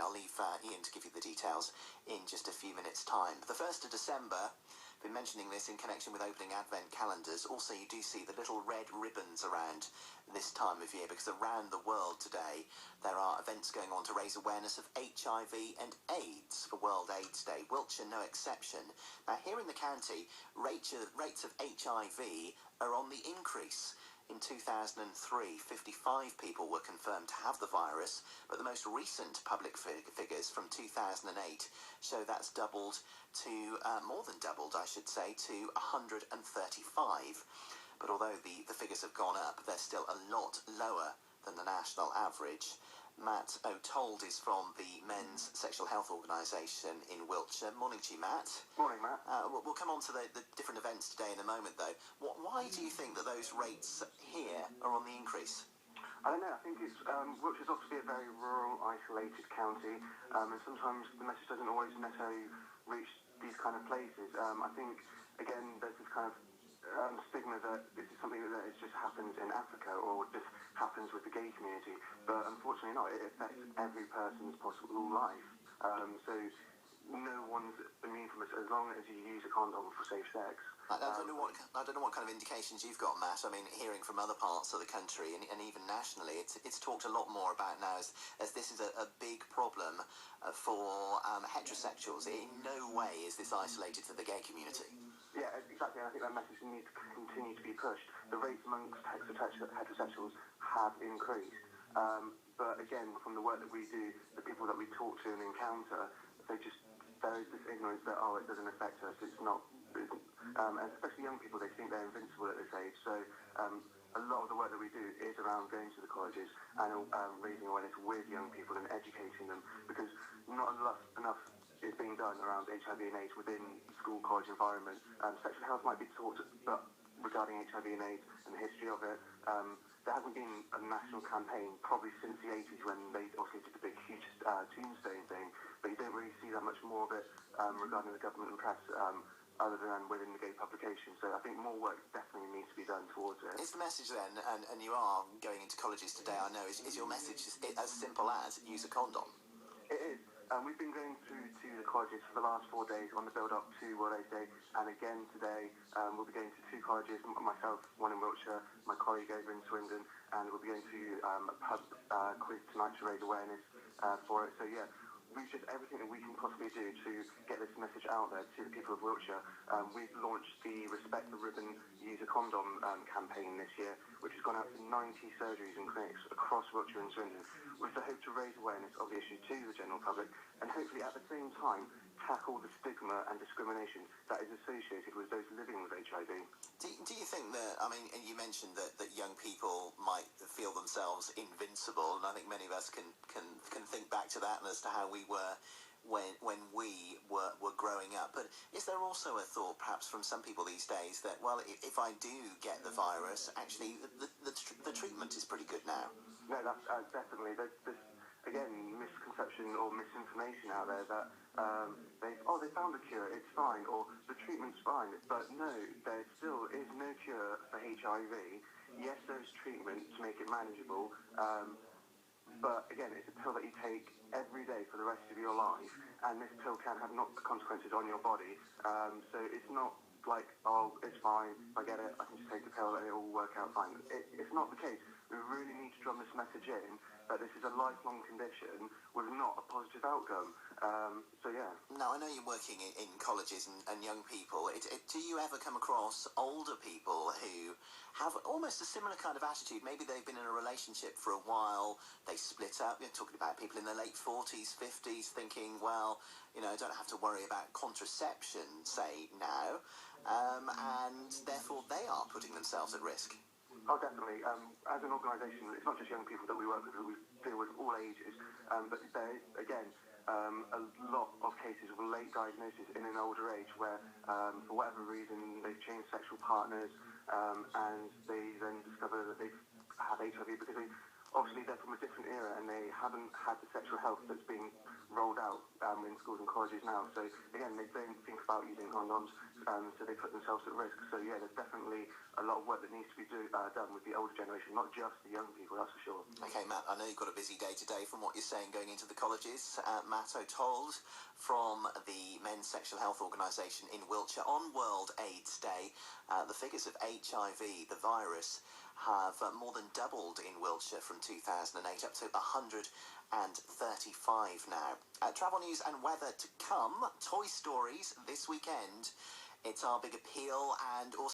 I'll leave Ian to give you the details in just a few minutes' time. The 1st of December, been mentioning this in connection with opening Advent calendars. Also, you do see the little red ribbons around this time of year, because around the world today there are events going on to raise awareness of HIV and AIDS for World AIDS Day. Wiltshire no exception. Now, here in the county, rates of HIV are on the increase. In 2003, 55 people were confirmed to have the virus, but the most recent public figures from 2008 show that's doubled to, more than doubled, I should say, to 135. But although the figures have gone up, they're still a lot lower than the national average. Matt O'Told is from the Men's Sexual Health Organisation in Wiltshire. Morning to you, Matt. Morning, Matt. We'll come on to the different events today in a moment, though. Why do you think that those rates here are on the increase? I don't know. I think it's Wiltshire's obviously a very rural, isolated county, and sometimes the message doesn't always necessarily reach these kind of places. I think, again, there's this kind of stigma that this is something that just happens in Africa or just happens with the gay community, but unfortunately not. It affects every person's possible life. So no one's immune from it as long as you use a condom for safe sex. I don't know what kind of indications you've got, Matt. I mean, hearing from other parts of the country and even nationally, it's talked a lot more about now as this is a big problem for heterosexuals. In no way is this isolated to the gay community. Yeah, exactly. I think that message needs to continue to be pushed. The rates amongst heterosexuals have increased. But again, from the work that we do, the people that we talk to and encounter, there is this ignorance that, it doesn't affect us. It's not, and especially young people, they think they're invincible at this age. So a lot of the work that we do is around going to the colleges and raising awareness with young people and educating them, because not enough is being done around HIV and AIDS within school, college environment. Sexual health might be taught, but regarding HIV and AIDS and the history of it, there hasn't been a national campaign probably since the 80s when they also did the big, huge tombstone thing, but you don't really see that much more of it regarding the government and press, other than within the gay publication. So I think more work definitely needs to be done towards it. Is the message then, and you are going into colleges today, I know, is your message as simple as use a condom? It is. We've been going through to the colleges for the last 4 days on the build-up to World AIDS Day, and again today we'll be going to 2 colleges, myself, one in Wiltshire, my colleague over in Swindon, and we'll be going to a pub quiz tonight to raise awareness for it. So yeah, we've just everything that we can possibly do to get this message out there to the people of Wiltshire. We've launched the Respect the Ribbon Use a Condom campaign this year, which has gone out to 90 surgeries and clinics across Wiltshire and Swindon, with the hope to raise awareness of the issue to the general public, and hopefully at the same time tackle the stigma and discrimination that is associated with those living with HIV. Do you think that, I mean, you mentioned that young people might feel themselves invincible, and I think many of us can think back to that and as to how we were when we were growing up. But is there also a thought perhaps from some people these days that, well, if I do get the virus, actually the treatment is pretty good now? No, that's definitely. There's again, misconception or misinformation out there that they found a cure, it's fine, or the treatment's fine. But no, there still is no cure for HIV. Yes, there's treatment to make it manageable, but again, it's a pill that you take every day for the rest of your life, and this pill can have not consequences on your body. So it's not like, it's fine, if I get it, I can just take the pill and it will work out fine. It's not the case. We really need to drum this message in that this is a lifelong condition with not a positive outcome. So yeah. Now, I know you're working in colleges and young people. Do you ever come across older people who have almost a similar kind of attitude? Maybe they've been in a relationship for a while, they split up. You're talking about people in their late 40s, 50s, thinking, well, I don't have to worry about contraception, say, now, and therefore they are putting themselves at risk. Oh, definitely. As an organisation, it's not just young people that we work with, we deal with all ages, but there is, again, a lot of cases of late diagnosis in an older age where, for whatever reason, they've changed sexual partners, and they then discover that they've had HIV because they obviously they're from a different era and they haven't had the sexual health that's being rolled out in schools and colleges now. So again, they don't think about using condoms, so they put themselves at risk. So yeah, there's definitely a lot of work that needs to be done with the older generation, not just the young people, that's for sure. Okay, Matt, I know you've got a busy day today from what you're saying going into the colleges. Matt O'Told from the Men's Sexual Health Organisation in Wiltshire. On World AIDS Day, the figures of HIV, the virus, have more than doubled in Wiltshire from 2008 up to 135 now. Travel news and weather to come. Toy Stories this weekend. It's our big appeal, and also